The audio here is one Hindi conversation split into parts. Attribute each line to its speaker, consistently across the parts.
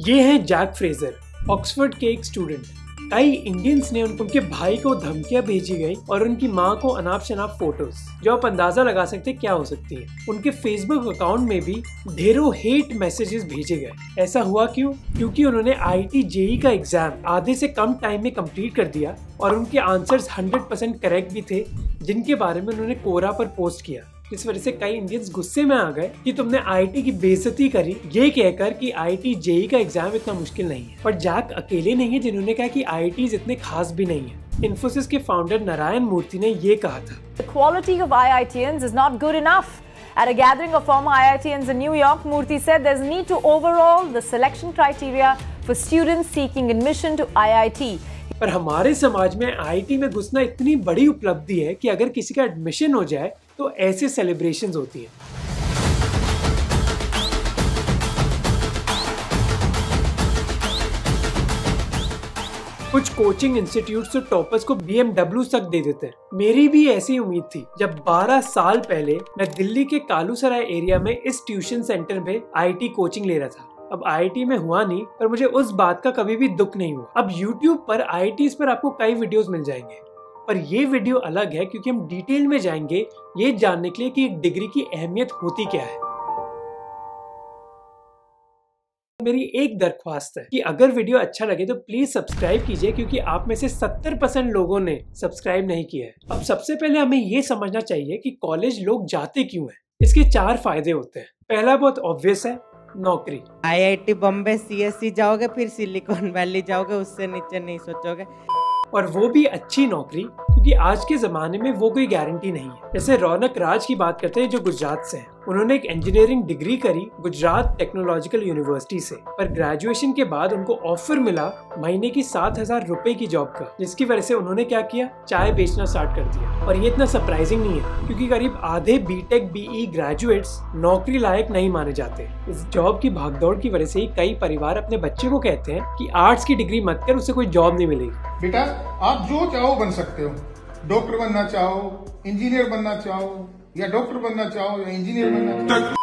Speaker 1: ये है जैक फ्रेजर, ऑक्सफोर्ड के एक स्टूडेंट। कई इंडियंस ने उनके भाई को धमकियां भेजी गई और उनकी मां को अनाप शनाप फोटोज, जो आप अंदाजा लगा सकते क्या हो सकती है। उनके फेसबुक अकाउंट में भी ढेरों हेट मैसेजेस भेजे गए। ऐसा हुआ क्यों? क्योंकि उन्होंने IIT JEE का एग्जाम आधे से कम टाइम में कंप्लीट कर दिया और उनके आंसर्स 100% करेक्ट भी थे, जिनके बारे में उन्होंने कोरा पर पोस्ट किया। इस वजह से कई इंडियंस गुस्से में आ गए कि तुमने IIT की बेइज्जती करी, ये कहकर कि IIT JEE का एग्जाम इतना मुश्किल नहीं है। पर जैक अकेले नहीं है जिन्होंने कहा कि IITs इतने खास भी नहीं है। इन्फोसिस के फाउंडर नारायण मूर्ति ने ये कहा था,
Speaker 2: The quality of IITians is not good enough. At a gathering of former IITians in New York, Murthy said there's a need to overhaul the selection criteria for students seeking admission to IIT.
Speaker 1: पर हमारे समाज में IIT में घुसना इतनी बड़ी उपलब्धि है कि अगर किसी का एडमिशन हो जाए तो ऐसे सेलिब्रेशंस होती हैं। कुछ कोचिंग इंस्टीट्यूट्स तो टॉपर्स को BMW तक दे देते हैं। मेरी भी ऐसी उम्मीद थी जब 12 साल पहले मैं दिल्ली के कालूसराय एरिया में इस ट्यूशन सेंटर में IIT कोचिंग ले रहा था। अब IIT में हुआ नहीं, पर मुझे उस बात का कभी भी दुख नहीं हुआ। अब YouTube पर IITs पर आपको कई वीडियोस मिल जाएंगे, पर ये वीडियो अलग है क्योंकि हम डिटेल में जाएंगे ये जानने के लिए कि एक डिग्री की अहमियत होती क्या है। मेरी एक दरख्वास्त है कि अगर वीडियो अच्छा लगे तो प्लीज सब्सक्राइब कीजिए, क्योंकि आप में से 70% लोगों ने सब्सक्राइब नहीं किया है। अब सबसे पहले हमें ये समझना चाहिए कि कॉलेज लोग जाते क्यों हैं। इसके 4 फायदे होते हैं। पहला बहुत ऑब्वियस है, नौकरी।
Speaker 3: IIT बॉम्बे CSE जाओगे, फिर सिलिकॉन वैली जाओगे, उससे नीचे नहीं सोचोगे।
Speaker 1: और वो भी अच्छी नौकरी, क्योंकि आज के जमाने में वो कोई गारंटी नहीं है। जैसे रौनक राज की बात करते हैं जो गुजरात से हैं। उन्होंने एक इंजीनियरिंग डिग्री करी गुजरात टेक्नोलॉजिकल यूनिवर्सिटी से, पर ग्रेजुएशन के बाद उनको ऑफर मिला महीने की 7,000 रुपए की जॉब का, जिसकी वजह से उन्होंने क्या किया, चाय बेचना स्टार्ट कर दिया। और ये इतना सरप्राइजिंग नहीं है, क्योंकि करीब आधे BTech BE ग्रेजुएट्स नौकरी लायक नहीं माने जाते। इस जॉब की भागदौड़ की वजह से ही कई परिवार अपने बच्चे को कहते हैं कि आर्ट्स की डिग्री मत कर, उससे कोई जॉब नहीं मिलेगी।
Speaker 4: बेटा आप जो चाहो बन सकते हो, डॉक्टर बनना चाहो, इंजीनियर बनना चाहो, या डॉक्टर बनना चाहो या इंजीनियर बनना चाहो।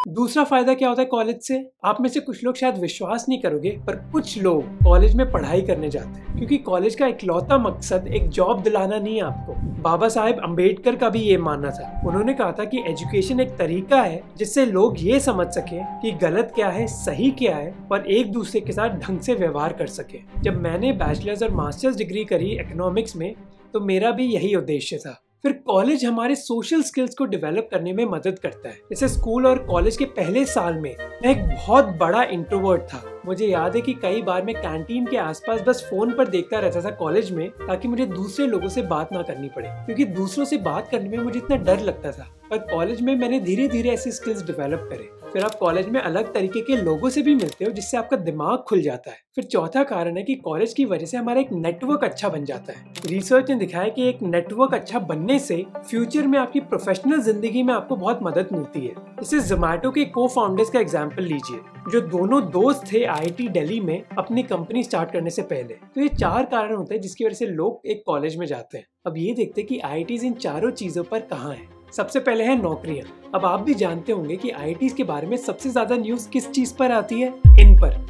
Speaker 1: दूसरा फायदा क्या होता है कॉलेज से? आप में से कुछ लोग शायद विश्वास नहीं करोगे, पर कुछ लोग कॉलेज में पढ़ाई करने जाते हैं, क्योंकि कॉलेज का इकलौता मकसद एक जॉब दिलाना नहीं है आपको। बाबा साहेब अम्बेडकर का भी ये मानना था। उन्होंने कहा था कि एजुकेशन एक तरीका है जिससे लोग ये समझ सके कि गलत क्या है, सही क्या है, और एक दूसरे के साथ ढंग से व्यवहार कर सके। जब मैंने बैचलर्स और मास्टर्स डिग्री करी इकोनॉमिक्स में, तो मेरा भी यही उद्देश्य था। फिर कॉलेज हमारे सोशल स्किल्स को डेवलप करने में मदद करता है। जैसे स्कूल और कॉलेज के पहले साल में मैं एक बहुत बड़ा इंट्रोवर्ट था। मुझे याद है कि कई बार मैं कैंटीन के आसपास बस फोन पर देखता रहता था कॉलेज में, ताकि मुझे दूसरे लोगों से बात ना करनी पड़े, क्योंकि दूसरों से बात करने में मुझे इतना डर लगता था। पर कॉलेज में मैंने धीरे धीरे ऐसे स्किल्स डेवलप करे। फिर आप कॉलेज में अलग तरीके के लोगों से भी मिलते हो, जिससे आपका दिमाग खुल जाता है। फिर चौथा कारण है कि कॉलेज की वजह से हमारा एक नेटवर्क अच्छा बन जाता है। रिसर्च ने दिखाया कि एक नेटवर्क अच्छा बनने से फ्यूचर में आपकी प्रोफेशनल जिंदगी में आपको बहुत मदद मिलती है। जैसे जोमैटो के को-फाउंडर्स का एग्जाम्पल लीजिए, जो दोनों दोस्त थे IIT दिल्ली में अपनी कंपनी स्टार्ट करने से पहले। तो ये 4 कारण होते हैं जिसकी वजह से लोग एक कॉलेज में जाते हैं। अब ये देखते हैं कि IITs इन चारों चीजों पर कहाँ है। सबसे पहले है नौकरियां। अब आप भी जानते होंगे कि IITs के बारे में सबसे ज्यादा न्यूज किस चीज पर आती है? इन पर,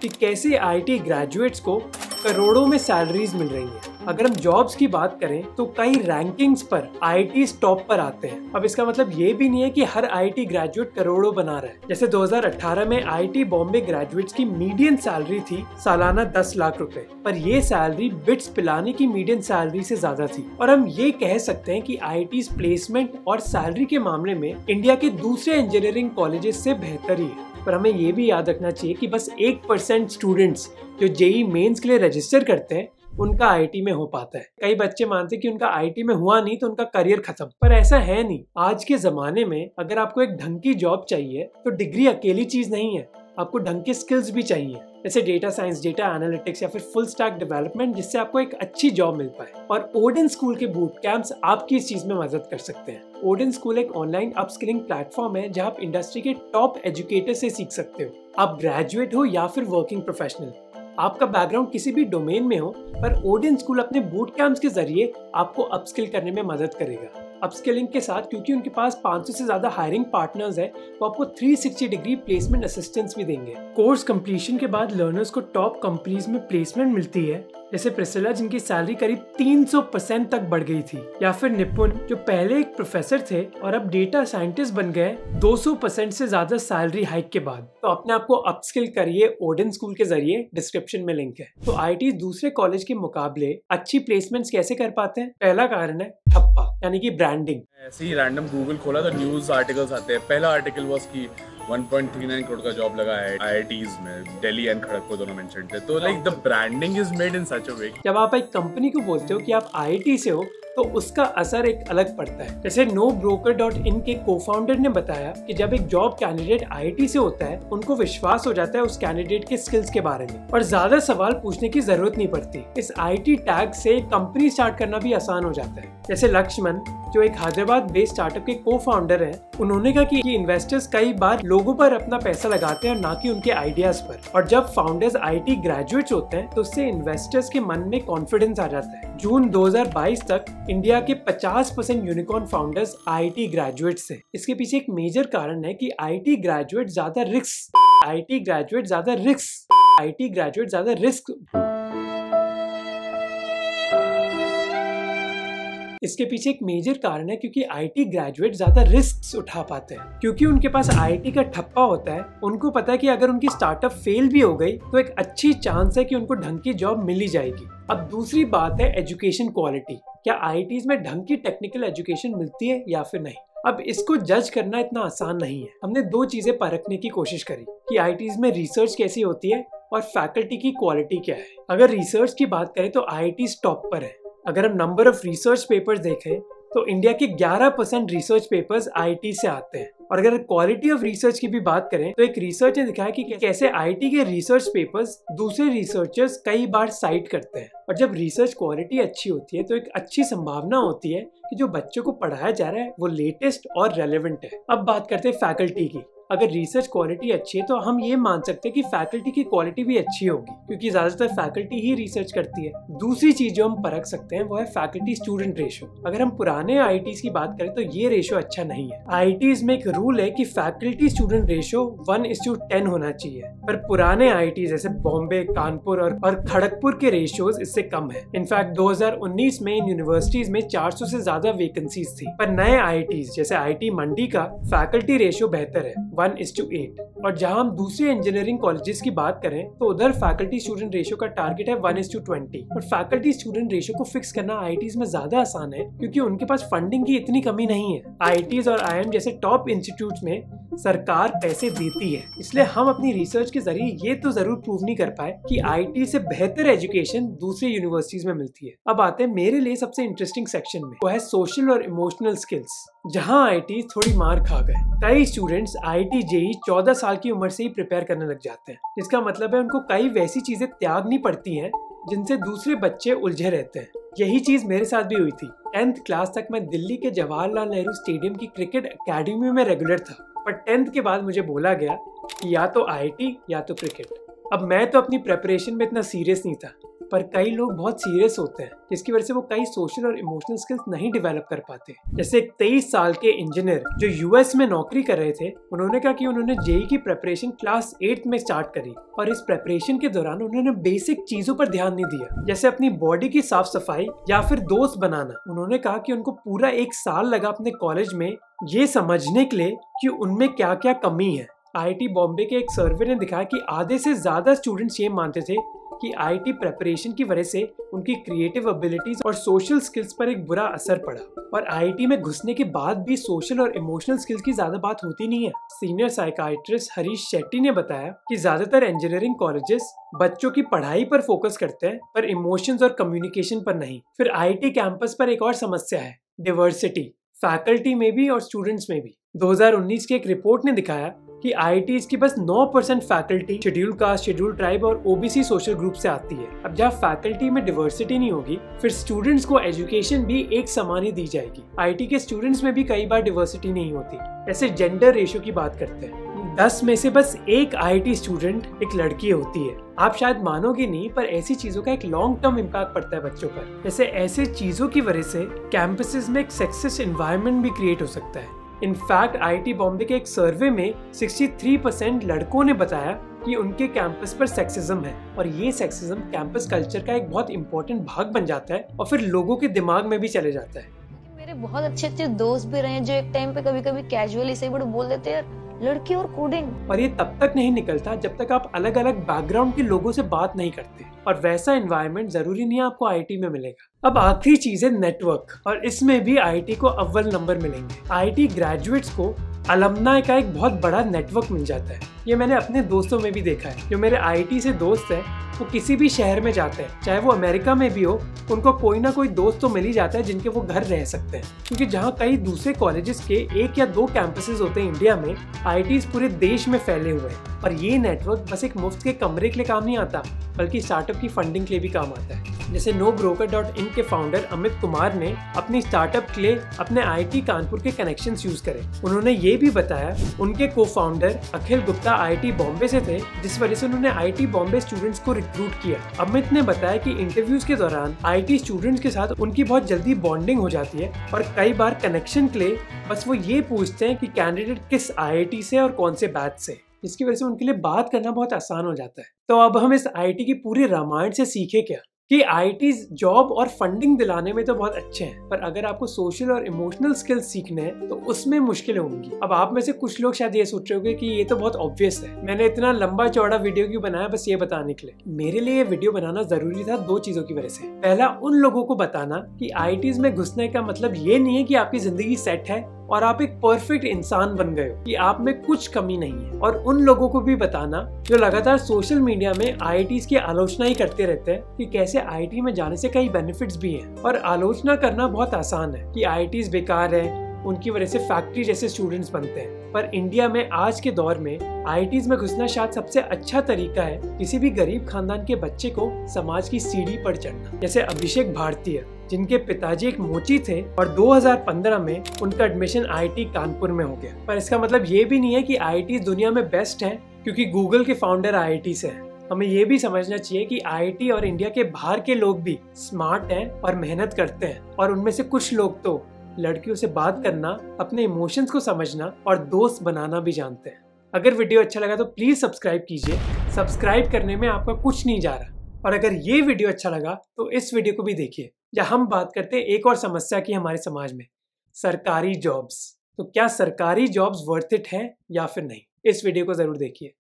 Speaker 1: कि कैसे IIT ग्रेजुएट्स को करोड़ों में सैलरीज मिल रही हैं। अगर हम जॉब्स की बात करें तो कई रैंकिंग्स पर IITs टॉप पर आते हैं। अब इसका मतलब ये भी नहीं है कि हर IIT ग्रेजुएट करोड़ों बना रहा है। जैसे 2018 में IIT बॉम्बे ग्रेजुएट्स की मीडियन सैलरी थी सालाना 10 लाख रुपए, पर ये सैलरी बिट्स पिलाने की मीडियन सैलरी से ज्यादा थी। और हम ये कह सकते हैं कि IITs प्लेसमेंट और सैलरी के मामले में इंडिया के दूसरे इंजीनियरिंग कॉलेजेस से बेहतर ही है। पर हमें ये भी याद रखना चाहिए कि बस 1% स्टूडेंट्स जो JEE मेंस के लिए रजिस्टर करते हैं उनका IIT में हो पाता है। कई बच्चे मानते हैं कि उनका IIT में हुआ नहीं तो उनका करियर खत्म, पर ऐसा है नहीं। आज के जमाने में अगर आपको एक ढंग की जॉब चाहिए तो डिग्री अकेली चीज नहीं है, आपको ढंग के स्किल्स भी चाहिए, जैसे डेटा साइंस, डेटा एनालिटिक्स या फिर फुल स्टैक डेवलपमेंट, जिससे आपको एक अच्छी जॉब मिल पाए। और ओडेन स्कूल के बूट कैंप्स आपकी इस चीज में मदद कर सकते हैं। ओडेन स्कूल एक ऑनलाइन अपस्किलिंग प्लेटफॉर्म है जहां आप इंडस्ट्री के टॉप एजुकेटर से सीख सकते हो। आप ग्रेजुएट हो या फिर वर्किंग प्रोफेशनल, आपका बैकग्राउंड किसी भी डोमेन में हो, पर ओडेन स्कूल अपने बूट कैंप्स के जरिए आपको अपस्किल करने में मदद करेगा। अपस्किलिंग के साथ, क्योंकि उनके पास 500 से ज्यादा हायरिंग पार्टनर्स हैं, वो आपको 360 डिग्री प्लेसमेंट असिस्टेंस भी देंगे। कोर्स कंप्लीशन के बाद लर्नर्स को टॉप कंपनीज में प्लेसमेंट मिलती है, जैसे प्रिसिला जिनकी सैलरी करीब 300% तक बढ़ गई थी, या फिर निपुण जो पहले एक प्रोफेसर थे और अब डेटा साइंटिस्ट बन गए 200% से ज्यादा सैलरी हाइक के बाद। तो अपने आप को अपस्किल करिए ओडेन स्कूल के जरिए, डिस्क्रिप्शन में लिंक है। तो आईटी दूसरे कॉलेज के मुकाबले अच्छी प्लेसमेंट्स कैसे कर पाते हैं? पहला कारण है ठप्पा, यानी कि ब्रांडिंग।
Speaker 5: ऐसे ही रैंडम गूगल खोला तो न्यूज आर्टिकल्स आते हैं। पहला आर्टिकल वाज कि 1.39 करोड़ का जॉब लगा है IITs में, दिल्ली एंड खड़गपुर दोनों मेंशन थे। तो like the branding is made in such a way.
Speaker 1: जब आप एक कंपनी को बोलते हो कि आप IIT से हो तो उसका असर एक अलग पड़ता है। जैसे NoBroker.in के को-फाउंडर ने बताया कि जब एक जॉब कैंडिडेट IIT से होता है, उनको विश्वास हो जाता है उस कैंडिडेट के स्किल्स के बारे में और ज्यादा सवाल पूछने की जरूरत नहीं पड़ती। इस IT टैग से कंपनी स्टार्ट करना भी आसान हो जाता है। जैसे लक्ष्मण जो एक हैदराबाद बेस्ड स्टार्टअप के को-फाउंडर हैं, उन्होंने कहा कि इन्वेस्टर्स कई बार लोगों पर अपना पैसा लगाते हैं और ना कि उनके आइडियाज पर, और जब फाउंडर्स IT ग्रेजुएट्स होते हैं तो उससे इन्वेस्टर्स के मन में कॉन्फिडेंस आ जाता है। जून 2022 तक इंडिया के 50% यूनिकॉर्न फाउंडर्स IIT ग्रेजुएट्स हैं। इसके पीछे एक मेजर कारण है कि IT ग्रेजुएट ज्यादा रिस्क इसके पीछे एक मेजर कारण है क्योंकि IT ग्रेजुएट ज्यादा रिस्क उठा पाते हैं, क्योंकि उनके पास IT का ठप्पा होता है। उनको पता है कि अगर उनकी स्टार्टअप फेल भी हो गई तो एक अच्छी चांस है कि उनको ढंग की जॉब मिल ही जाएगी। अब दूसरी बात है एजुकेशन क्वालिटी। क्या IITs में ढंग की टेक्निकल एजुकेशन मिलती है या फिर नहीं? अब इसको जज करना इतना आसान नहीं है। हमने दो चीजें परखने की कोशिश करी कि IITs में रिसर्च कैसी होती है और फैकल्टी की क्वालिटी क्या है। अगर रिसर्च की बात करें तो IITs टॉप पर है। अगर हम नंबर ऑफ रिसर्च पेपर्स देखें तो इंडिया के 11% रिसर्च पेपर्स IIT से आते हैं। और अगर क्वालिटी ऑफ रिसर्च की भी बात करें तो एक रिसर्च ने दिखाया कि कैसे IIT के रिसर्च पेपर्स दूसरे रिसर्चर्स कई बार साइट करते हैं। और जब रिसर्च क्वालिटी अच्छी होती है तो एक अच्छी संभावना होती है कि जो बच्चों को पढ़ाया जा रहा है वो लेटेस्ट और रेलेवेंट है। अब बात करते हैं फैकल्टी की। अगर रिसर्च क्वालिटी अच्छी है तो हम ये मान सकते हैं कि फैकल्टी की क्वालिटी भी अच्छी होगी, क्योंकि ज्यादातर फैकल्टी ही रिसर्च करती है। दूसरी चीज जो हम परख सकते हैं वो है फैकल्टी स्टूडेंट रेशो। अगर हम पुराने IITs की बात करें तो ये रेशो अच्छा नहीं है। IITs में एक रूल है कि फैकल्टी स्टूडेंट रेशो 1:10 होना चाहिए, पर पुराने IITs जैसे बॉम्बे, कानपुर और खड़गपुर के रेशियोज इससे कम है। इनफैक्ट 2019 में इन यूनिवर्सिटीज में 400 से ज्यादा वैकेंसीज थी, पर नए IITs जैसे IIT मंडी का फैकल्टी रेशियो बेहतर है, 1:8। और जहां हम दूसरे इंजीनियरिंग कॉलेजेस की बात करें तो उधर फैकल्टी स्टूडेंट रेशियो का टारगेट है 1:20। और फैकल्टी स्टूडेंट रेशियो को फिक्स करना IITs में ज्यादा आसान है क्योंकि उनके पास फंडिंग की इतनी कमी नहीं है। IITs और IIM जैसे टॉप इंस्टीट्यूट्स में सरकार पैसे देती है, इसलिए हम अपनी रिसर्च के जरिए ये तो जरूर प्रूव नहीं कर पाए कि IIT से बेहतर एजुकेशन दूसरी यूनिवर्सिटीज में मिलती है। अब आते हैं मेरे लिए सबसे इंटरेस्टिंग सेक्शन में, वो है सोशल और इमोशनल स्किल्स, जहां IIT थोड़ी मार खा गए। कई स्टूडेंट्स IIT JEE 14 साल की उम्र से ही प्रिपेयर करने लग जाते हैं, जिसका मतलब है उनको कई वैसी चीजें त्यागनी पड़ती हैं जिनसे दूसरे बच्चे उलझे रहते हैं। यही चीज मेरे साथ भी हुई थी। 10th क्लास तक मैं दिल्ली के जवाहरलाल नेहरू स्टेडियम की क्रिकेट एकेडमी में रेगुलर था, पर 10th के बाद मुझे बोला गया कि या तो IIT या तो क्रिकेट। अब मैं तो अपनी प्रेपरेशन में इतना सीरियस नहीं था, पर कई लोग बहुत सीरियस होते हैं, जिसकी वजह से वो कई सोशल और इमोशनल स्किल्स नहीं डेवलप कर पाते। जैसे एक 23 साल के इंजीनियर जो US में नौकरी कर रहे थे, उन्होंने कहा कि उन्होंने JEE की प्रेपरेशन क्लास 8 में स्टार्ट करी और इस प्रेपरेशन के दौरान उन्होंने बेसिक चीजों पर ध्यान नहीं दिया, जैसे अपनी बॉडी की साफ सफाई या फिर दोस्त बनाना। उन्होंने कहा कि उनको पूरा 1 साल लगा अपने कॉलेज में ये समझने के लिए कि उनमें क्या क्या कमी है। IIT बॉम्बे के एक सर्वे ने दिखाया कि आधे से ज्यादा स्टूडेंट्स ये मानते थे कि IIT प्रेपरेशन की वजह से उनकी क्रिएटिव एबिलिटीज और सोशल स्किल्स पर एक बुरा असर पड़ा। और IIT में घुसने के बाद भी सोशल और इमोशनल स्किल्स की ज्यादा बात होती नहीं है। सीनियर साइकाइट्रिस्ट हरीश शेट्टी ने बताया कि ज्यादातर इंजीनियरिंग कॉलेजेस बच्चों की पढ़ाई पर फोकस करते हैं, पर इमोशंस और कम्युनिकेशन पर नहीं। फिर IIT कैंपस पर एक और समस्या है, डिवर्सिटी, फैकल्टी में भी और स्टूडेंट्स में भी। 2019 की एक रिपोर्ट ने दिखाया कि IITs की बस 9% faculty schedule caste, schedule tribe और OBC सोशल ग्रुप से आती है। अब जहाँ फैकल्टी में डिवर्सिटी नहीं होगी, फिर स्टूडेंट्स को एजुकेशन भी एक समान ही दी जाएगी। IIT के स्टूडेंट्स में भी कई बार डिवर्सिटी नहीं होती। ऐसे जेंडर रेशियो की बात करते हैं, 10 में से बस एक IIT स्टूडेंट एक लड़की होती है। आप शायद मानोगे नहीं, पर ऐसी चीजों का एक लॉन्ग टर्म इम्पैक्ट पड़ता है बच्चों पर। जैसे ऐसे चीजों की वजह से कैंपसेस में एक सेक्सिस्ट एनवायरनमेंट भी क्रिएट हो सकता है। इनफैक्ट IIT बॉम्बे के एक सर्वे में 63% लड़कों ने बताया कि उनके कैंपस पर सेक्सिज्म है, और ये सेक्सिज्म कैंपस कल्चर का एक बहुत इंपॉर्टेंट भाग बन जाता है और फिर लोगों के दिमाग में भी चले जाता है।
Speaker 6: मेरे बहुत अच्छे दोस्त भी रहे हैं जो एक टाइम पे कभी कैजुअली से बड़े बोल देते हैं लड़की और कोडिंग।
Speaker 1: और ये तब तक नहीं निकलता जब तक आप अलग अलग बैकग्राउंड के लोगों से बात नहीं करते, और वैसा एनवायरनमेंट जरूरी नहीं आपको IIT में मिलेगा। अब आखिरी चीज है नेटवर्क, और इसमें भी IIT को अव्वल नंबर मिलेंगे। IIT ग्रेजुएट्स को अलमनाई का एक बहुत बड़ा नेटवर्क मिल जाता है। ये मैंने अपने दोस्तों में भी देखा है। जो मेरे IIT से दोस्त हैं, वो किसी भी शहर में जाते हैं, चाहे वो अमेरिका में भी हो, उनको कोई ना कोई दोस्त तो मिल ही जाता है जिनके वो घर रह सकते हैं। क्योंकि जहाँ कई दूसरे कॉलेजेस के 1 या 2 कैंपसेस होते हैं इंडिया में, IITs पूरे देश में फैले हुए हैं। और ये नेटवर्क बस एक मुफ्त के कमरे के लिए काम नहीं आता, बल्कि स्टार्टअप की फंडिंग के लिए भी काम आता है। जैसे NoBroker.in के फाउंडर अमित कुमार ने अपनी स्टार्टअप के लिए अपने IIT कानपुर के कनेक्शंस यूज करे। उन्होंने ये भी बताया उनके को फाउंडर अखिल गुप्ता IIT बॉम्बे से थे, जिस वजह से उन्होंने IIT बॉम्बे स्टूडेंट्स को रिक्रूट किया। अमित ने बताया कि इंटरव्यूज के दौरान IIT स्टूडेंट्स के साथ उनकी बहुत जल्दी बॉन्डिंग हो जाती है, और कई बार कनेक्शन के लिए बस वो ये पूछते हैं कि कैंडिडेट किस IIT से और कौन से बैच से, जिसकी वजह से उनके लिए बात करना बहुत आसान हो जाता है। तो अब हम इस IIT की पूरी रामायण से सीखे क्या कि IITs जॉब और फंडिंग दिलाने में तो बहुत अच्छे हैं, पर अगर आपको सोशल और इमोशनल स्किल्स सीखने हैं तो उसमें मुश्किलें होंगी। अब आप में से कुछ लोग शायद ये सोच रहे होंगे कि ये तो बहुत ऑब्वियस है, मैंने इतना लंबा चौड़ा वीडियो क्यों बनाया बस ये बताने के लिए। मेरे लिए ये वीडियो बनाना जरूरी था 2 चीजों की वजह से। पहला, उन लोगों को बताना कि IITs में घुसने का मतलब ये नहीं है कि आपकी जिंदगी सेट है और आप एक परफेक्ट इंसान बन गए हो, कि आप में कुछ कमी नहीं है। और उन लोगों को भी बताना जो लगातार सोशल मीडिया में IITs की आलोचना ही करते रहते हैं कि कैसे IIT में जाने से कई बेनिफिट्स भी हैं। और आलोचना करना बहुत आसान है कि IITs बेकार है, उनकी वजह से फैक्ट्री जैसे स्टूडेंट्स बनते हैं। पर इंडिया में आज के दौर में IITs में घुसना शायद सबसे अच्छा तरीका है किसी भी गरीब खानदान के बच्चे को समाज की सीढ़ी पर चढ़ना। जैसे अभिषेक भारतीय, जिनके पिताजी एक मोची थे और 2015 में उनका एडमिशन IIT कानपुर में हो गया। पर इसका मतलब ये भी नहीं है कि IITs दुनिया में बेस्ट है क्योंकि गूगल के फाउंडर IIT से हैं। हमें ये भी समझना चाहिए कि IIT और इंडिया के बाहर के लोग भी स्मार्ट हैं और मेहनत करते हैं, और उनमें से कुछ लोग तो लड़कियों से बात करना, अपने इमोशंस को समझना और दोस्त बनाना भी जानते हैं। अगर वीडियो अच्छा लगा तो प्लीज सब्सक्राइब कीजिए। सब्सक्राइब करने में आपका कुछ नहीं जा रहा। और अगर ये वीडियो अच्छा लगा तो इस वीडियो को भी देखिए, जहां हम बात करते हैं एक और समस्या की हमारे समाज में, सरकारी जॉब्स। तो क्या सरकारी जॉब्स वर्थ इट है या फिर नहीं? इस वीडियो को जरूर देखिए।